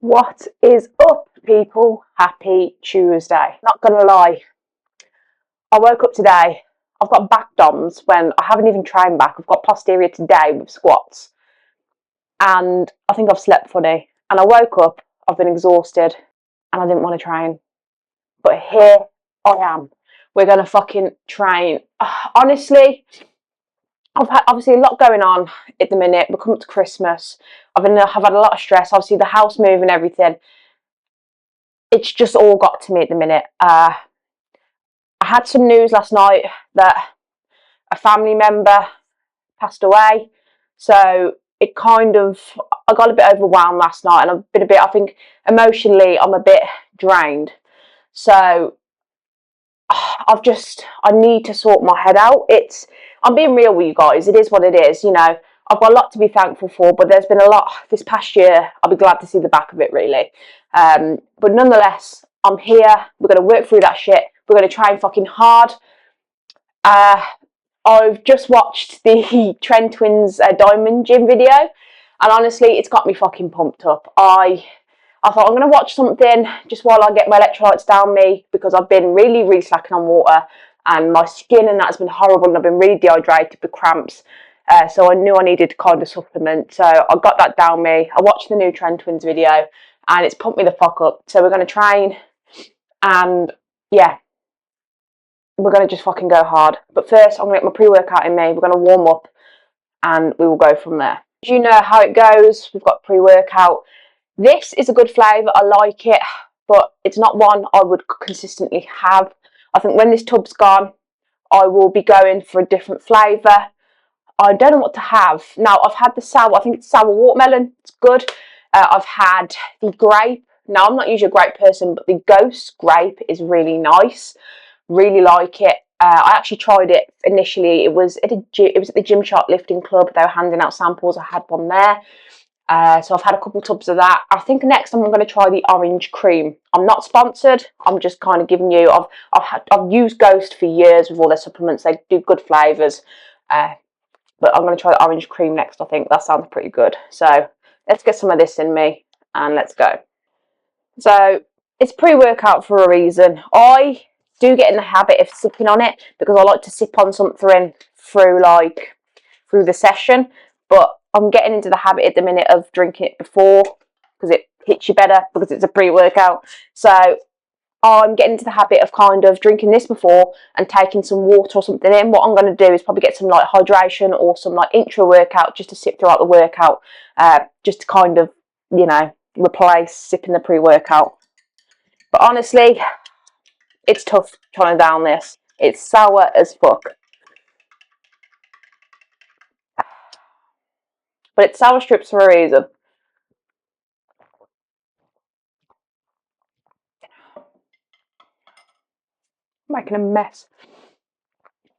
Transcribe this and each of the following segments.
What is up, people? Happy Tuesday. Not gonna lie, I woke up today. I've got back DOMs when I haven't even trained back. I've got posterior today with squats, and I think I've slept funny. And I woke up, I've been exhausted, and I didn't want to train. But here I am. We're gonna fucking train. Honestly, I've had obviously a lot going on at the minute. We're coming up to Christmas. I've had a lot of stress. Obviously, the house move and everything. It's just all got to me at the minute. I had some news last night that a family member passed away, so it kind of, I got a bit overwhelmed last night, and I've been a bit, I think emotionally I'm a bit drained. So I need to sort my head out. I'm being real with you guys. It is what it is. I've got a lot to be thankful for, but there's been a lot this past year. I'll be glad to see the back of it, really. But nonetheless, I'm here. We're going to work through that shit. We're going to train fucking hard. I've just watched the Trend Twins Diamond Gym video, and honestly, it's got me fucking pumped up. I thought I'm going to watch something just while I get my electrolytes down me, because I've been really, really slacking on water, and my skin and that's been horrible, and I've been really dehydrated with cramps. So I knew I needed to kind of supplement. So I got that down me. I watched the new Trend Twins video, and it's pumped me the fuck up. So we're going to train, and yeah, we're going to just fucking go hard. But first, I'm going to get my pre-workout in me. We're going to warm up, and we will go from there. As you know how it goes, we've got pre-workout. This is a good flavour, I like it, but it's not one I would consistently have. I think when this tub's gone, I will be going for a different flavour. I don't know what to have. Now, I've had the sour, I think it's sour watermelon, it's good. I've had the grape. Now, I'm not usually a grape person, but the ghost grape is really nice. Really like it. I actually tried it initially. It was at the Gym Shark Lifting Club. They were handing out samples. I had one there. So I've had a couple tubs of that. I think next time I'm going to try the orange cream. I'm not sponsored. I'm just kind of giving you. I've used Ghost for years with all their supplements. They do good flavours. But I'm going to try the orange cream next. I think that sounds pretty good. So let's get some of this in me, and let's go. So it's pre-workout for a reason. I do get in the habit of sipping on it because I like to sip on something through the session, but I'm getting into the habit at the minute of drinking it before, because it hits you better because it's a pre-workout. So I'm getting into the habit of kind of drinking this before and taking some water or something in. What I'm going to do is probably get some like hydration or some like intra-workout just to sip throughout the workout, just to kind of, replace sipping the pre-workout. But honestly, it's tough trying to down this. It's sour as fuck. But it's sour strips for a reason. I'm making a mess.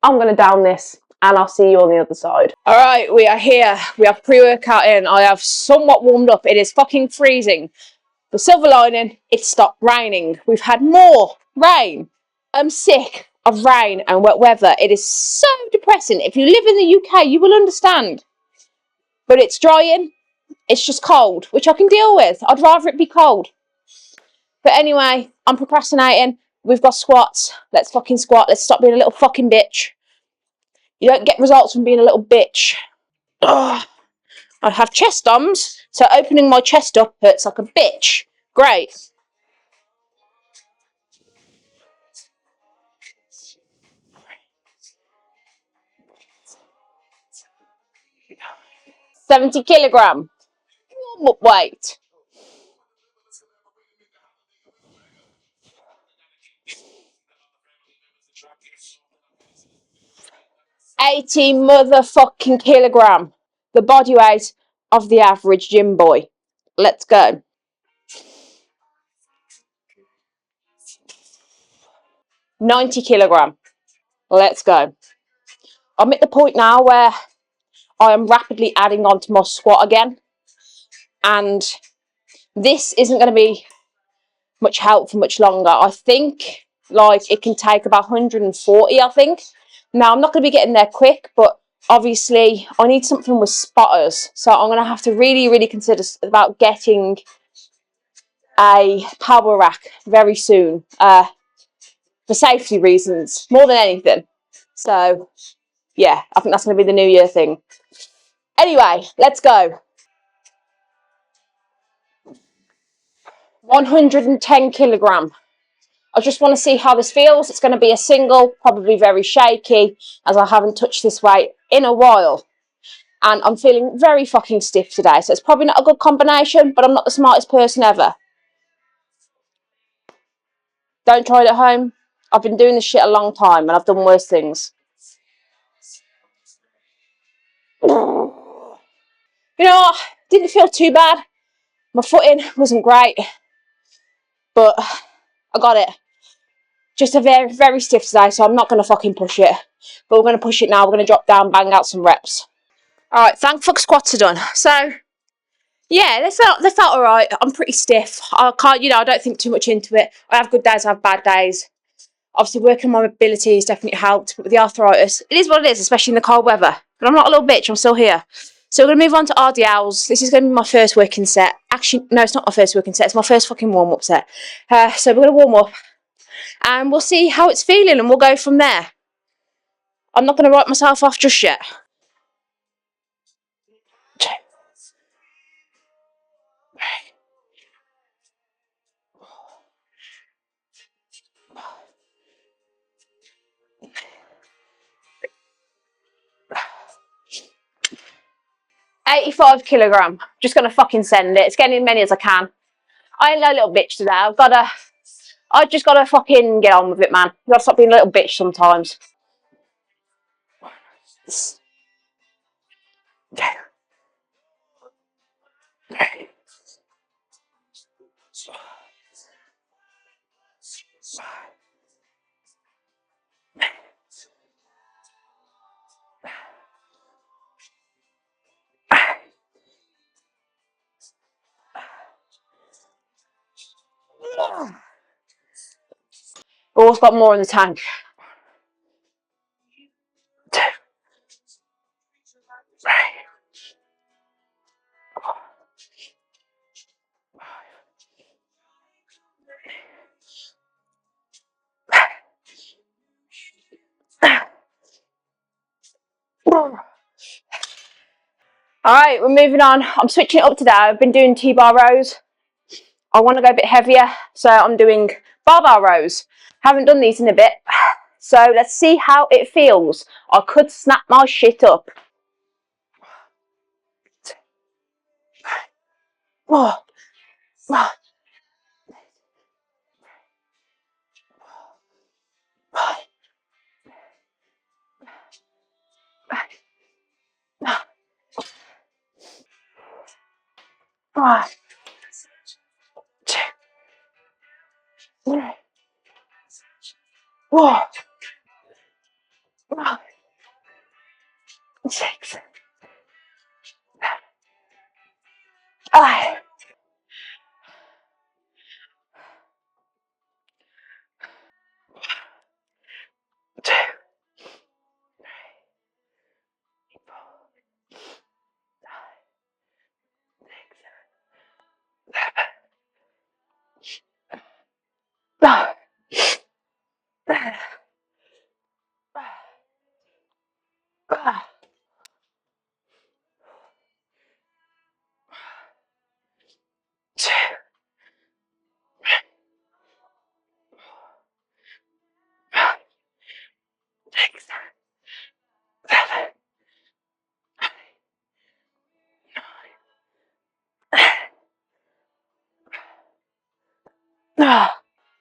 I'm going to down this, and I'll see you on the other side. Alright, we are here. We have pre-workout in. I have somewhat warmed up. It is fucking freezing. The silver lining, it stopped raining. We've had more rain. I'm sick of rain and wet weather. It is so depressing. If you live in the UK, you will understand. But it's drying. It's just cold, which I can deal with. I'd rather it be cold. But anyway, I'm procrastinating. We've got squats. Let's fucking squat. Let's stop being a little fucking bitch. You don't get results from being a little bitch. Ugh. I have chest DOMs, so opening my chest up hurts like a bitch. Great. $70 kilogram. Warm up weight. $80 motherfucking kilogram. The body weight of the average gym boy. Let's go. $90 kilogram. Let's go. I'm at the point now where I am rapidly adding on to my squat again. And this isn't going to be much help for much longer. I think it can take about 140, I think. Now, I'm not going to be getting there quick, but obviously I need something with spotters. So I'm going to have to really, really consider about getting a power rack very soon, for safety reasons, more than anything. So, yeah, I think that's going to be the New Year thing. Anyway, let's go. 110 kilogram. I just want to see how this feels. It's going to be a single, probably very shaky, as I haven't touched this weight in a while. And I'm feeling very fucking stiff today, so it's probably not a good combination, but I'm not the smartest person ever. Don't try it at home. I've been doing this shit a long time, and I've done worse things. You know, didn't feel too bad. My footing wasn't great, but I got it. Just a very, very stiff today, so I'm not going to fucking push it. But we're going to push it now. We're going to drop down, bang out some reps. All right, thank fuck squats are done. So, yeah, they felt all right. I'm pretty stiff. I can't, I don't think too much into it. I have good days, I have bad days. Obviously, working on my mobility has definitely helped. But with the arthritis, it is what it is, especially in the cold weather. But I'm not a little bitch. I'm still here. So we're going to move on to RDLs. This is going to be my first working set. Actually, no, it's not my first working set. It's my first fucking warm-up set. So we're going to warm up. And we'll see how it's feeling and we'll go from there. I'm not going to write myself off just yet. $85 kilogram. Just going to fucking send it. It's getting as many as I can. I ain't no little bitch today. I just got to fucking get on with it, man. You got to stop being a little bitch sometimes. Always got more in the tank. Alright, we're moving on. I'm switching it up today. I've been doing T-bar rows. I want to go a bit heavier, so I'm doing barbell rows. Haven't done these in a bit, so let's see how it feels. I could snap my shit up. Six.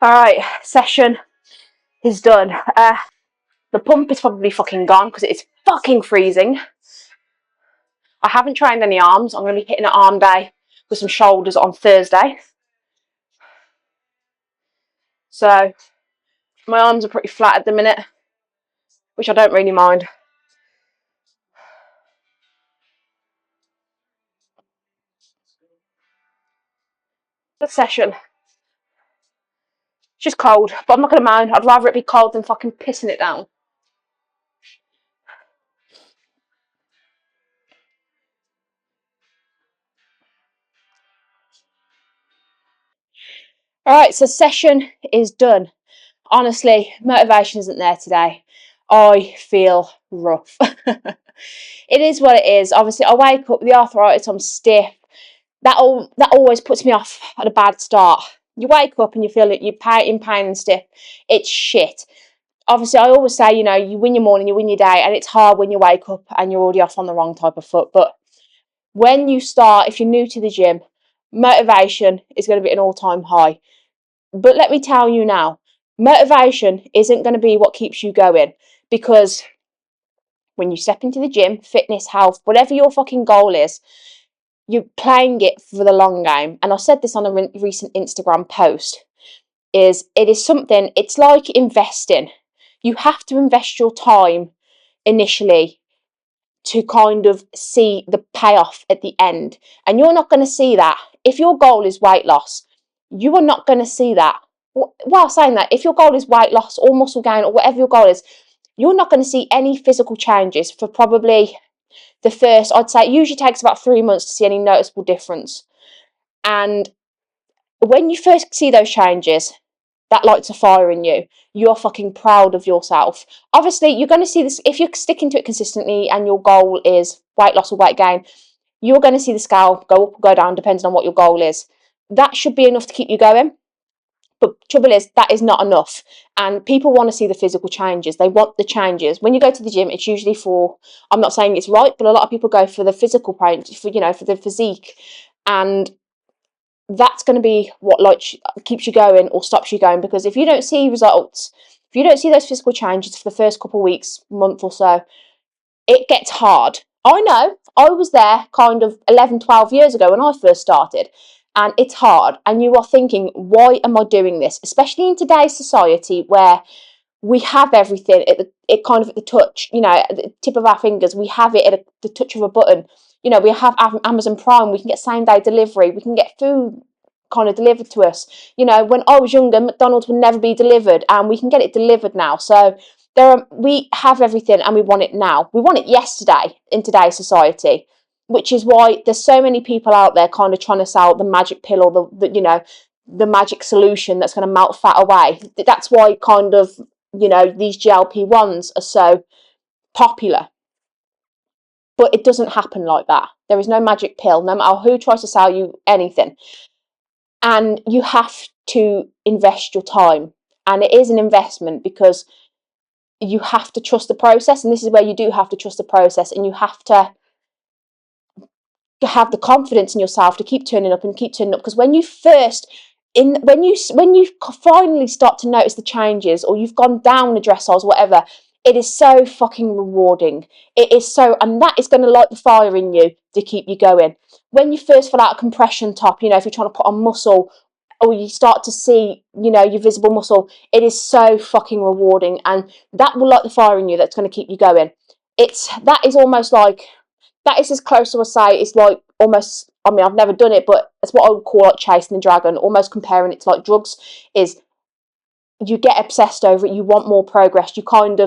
Alright, session is done. The pump is probably fucking gone because it's fucking freezing. I haven't trained any arms. I'm going to be hitting an arm day with some shoulders on Thursday. So my arms are pretty flat at the minute, which I don't really mind. Good session. It's just cold, but I'm not going to mind. I'd rather it be cold than fucking pissing it down. Alright, so session is done. Honestly, motivation isn't there today. I feel rough. It is what it is. Obviously, I wake up with the arthritis, I'm stiff. That always puts me off at a bad start. You wake up and you feel that you're in pain and stiff. It's shit. Obviously, I always say, you win your morning, you win your day, and it's hard when you wake up and you're already off on the wrong type of foot. But when you start, if you're new to the gym, motivation is going to be an all-time high. But let me tell you now, motivation isn't going to be what keeps you going, because when you step into the gym, fitness, health, whatever your fucking goal is, you're playing it for the long game. And I said this on a recent Instagram post, it's like investing. You have to invest your time initially to kind of see the payoff at the end. And you're not going to see that. If your goal is weight loss, you are not going to see that. While saying that, if your goal is weight loss or muscle gain or whatever your goal is, you're not going to see any physical changes for probably the first, I'd say it usually takes about 3 months to see any noticeable difference. And when you first see those changes, that lights a fire in you. You're fucking proud of yourself. Obviously, you're going to see this if you're sticking to it consistently and your goal is weight loss or weight gain. You're going to see the scale go up or go down depending on what your goal is. That should be enough to keep you going. But trouble is, that is not enough. And people want to see the physical changes. They want the changes. When you go to the gym, it's usually for, I'm not saying it's right, but a lot of people go for the physical pain, for the physique. And that's going to be what keeps you going or stops you going, because if you don't see results, if you don't see those physical changes for the first couple of weeks, month or so, it gets hard. I know, I was there kind of 11, 12 years ago when I first started, and it's hard, and you are thinking, why am I doing this? Especially in today's society where we have everything at the touch, at the tip of our fingers. We have it at the touch of a button. We have Amazon Prime. We can get same day delivery. We can get food kind of delivered to us. When I was younger, McDonald's would never be delivered, and we can get it delivered now. So we have everything, and we want it now. We want it yesterday in today's society, which is why there's so many people out there kind of trying to sell the magic pill or the magic solution that's going to melt fat away. That's why kind of these GLP-1s are so popular. But it doesn't happen like that. There is no magic pill, no matter who tries to sell you anything. And you have to invest your time. And it is an investment, because you have to trust the process. And this is where you do have to trust the process, and you have to have the confidence in yourself to keep turning up and keep turning up. Because when you finally start to notice the changes, or you've gone down a dress size, whatever, it is so fucking rewarding. It is so, and that is going to light the fire in you to keep you going. When you first fill out a compression top, if you're trying to put on muscle, or you start to see, your visible muscle, it is so fucking rewarding, and that will light the fire in you. That's going to keep you going. That is as close to a say. It's like almost, I've never done it, but it's what I would call like chasing the dragon, almost comparing it to like drugs. Is you get obsessed over it, you want more progress, you want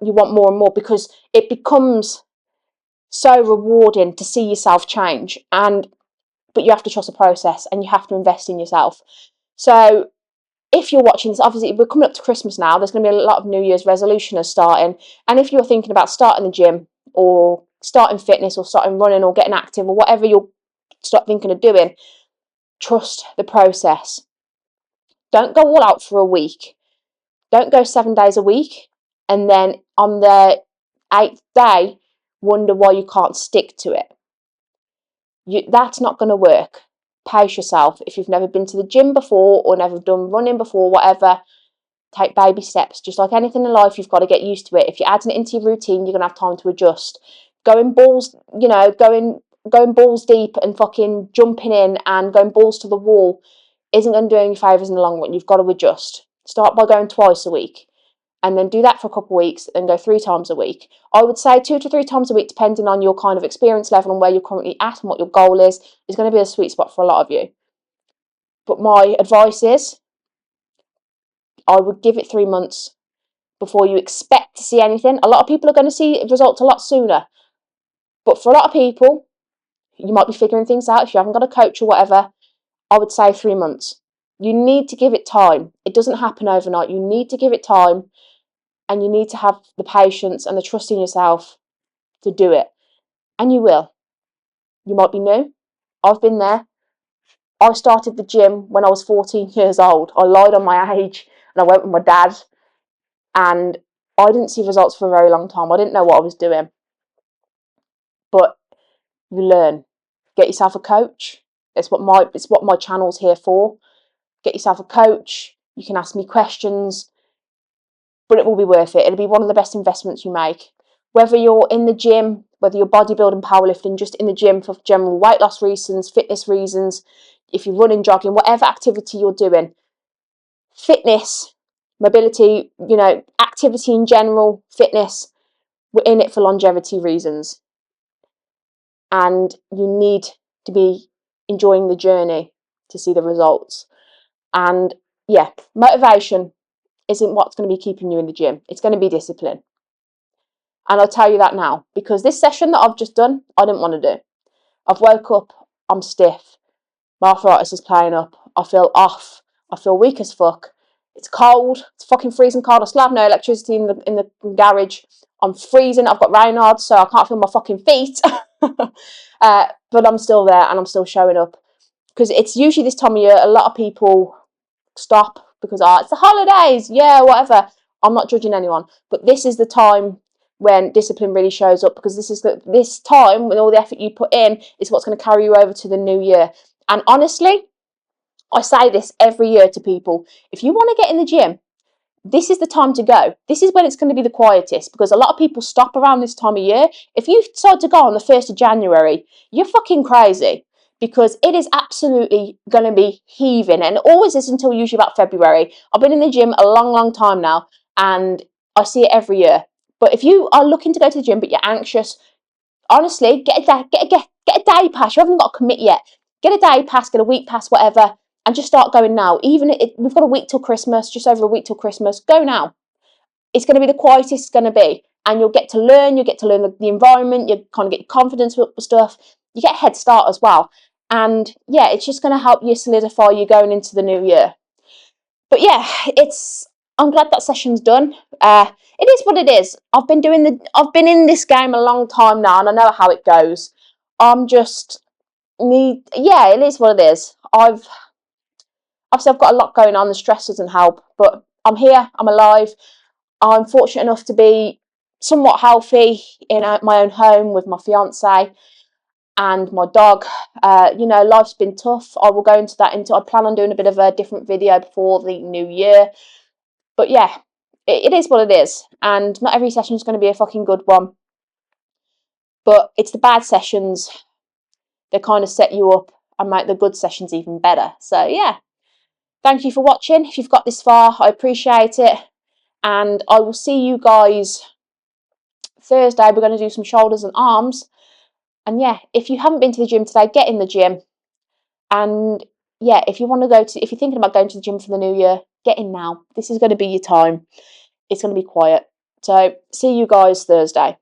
more and more, because it becomes so rewarding to see yourself change. But you have to trust the process, and you have to invest in yourself. So if you're watching this, obviously we're coming up to Christmas now, there's going to be a lot of New Year's resolutions starting, and if you're thinking about starting the gym, or starting fitness, or starting running, or getting active, or whatever you're thinking of doing, trust the process. Don't go all out for a week. Don't go 7 days a week, and then on the 8th day wonder why you can't stick to it. That's not going to work. Pace yourself. If you've never been to the gym before, or never done running before, whatever, take baby steps. Just like anything in life, you've got to get used to it. If you're adding it into your routine, you're going to have time to adjust. Going balls deep and fucking jumping in and going balls to the wall isn't going to do any favours in the long run. You've got to adjust. Start by going twice a week, and then do that for a couple of weeks, and go 3 times a week. I would say 2 to 3 times a week, depending on your kind of experience level and where you're currently at and what your goal is going to be a sweet spot for a lot of you. But my advice is, I would give it 3 months before you expect to see anything. A lot of people are going to see results a lot sooner. But for a lot of people, you might be figuring things out. If you haven't got a coach or whatever, I would say 3 months. You need to give it time. It doesn't happen overnight. You need to give it time, and you need to have the patience and the trust in yourself to do it. And you will. You might be new. I've been there. I started the gym when I was 14 years old. I lied on my age and I went with my dad, and I didn't see results for a very long time. I didn't know what I was doing. But you learn. Get yourself a coach. It's what my channel's here for. Get yourself a coach. You can ask me questions, but it will be worth it. It'll be one of the best investments you make. Whether you're in the gym, whether you're bodybuilding, powerlifting, just in the gym for general weight loss reasons, fitness reasons, if you're running, jogging, whatever activity you're doing, fitness, mobility, activity in general, fitness, we're in it for longevity reasons. And you need to be enjoying the journey to see the results. And yeah, motivation isn't what's going to be keeping you in the gym. It's going to be discipline. And I'll tell you that now, because this session that I've just done, I didn't want to do. I've woke up, I'm stiff, my arthritis is playing up, I feel off, I feel weak as fuck. It's cold, it's fucking freezing cold. I still have no electricity in the garage. I'm freezing, I've got Raynaud's, so I can't feel my fucking feet. But I'm still there and I'm still showing up. Because it's usually this time of year, a lot of people stop because it's the holidays, yeah, whatever. I'm not judging anyone, but this is the time when discipline really shows up, because this time with all the effort you put in is what's going to carry you over to the new year. And honestly, I say this every year to people: if you want to get in the gym, this is the time to go. This is when it's going to be the quietest, because a lot of people stop around this time of year. If you decide to go on the 1st of January, you're fucking crazy, because it is absolutely going to be heaving, and it always is until usually about February. I've been in the gym a long, long time now, and I see it every year. But if you are looking to go to the gym but you're anxious, honestly, get a day pass. You haven't got to commit yet. Get a day pass, get a week pass, whatever, and just start going now. Even if we've got a week till Christmas, just over a week till Christmas, go now. It's going to be the quietest it's going to be, and you'll get to learn. You get to learn the environment. You kind of get your confidence with stuff. You get a head start as well, and yeah, it's just going to help you solidify you going into the new year. But yeah, I'm glad that session's done. It is what it is. I've been in this game a long time now, and I know how it goes. It is what it is. Obviously I've got a lot going on. The stress doesn't help, but I'm here. I'm alive. I'm fortunate enough to be somewhat healthy in my own home with my fiance and my dog. Life's been tough. I will go into that. I plan on doing a bit of a different video before the new year. But yeah, it is what it is. And not every session is going to be a fucking good one. But it's the bad sessions that kind of set you up and make the good sessions even better. So yeah, thank you for watching. If you've got this far, I appreciate it. And I will see you guys Thursday. We're going to do some shoulders and arms. And yeah, if you haven't been to the gym today, get in the gym. And yeah, if you're thinking about going to the gym for the new year, get in now. This is going to be your time. It's going to be quiet. So see you guys Thursday.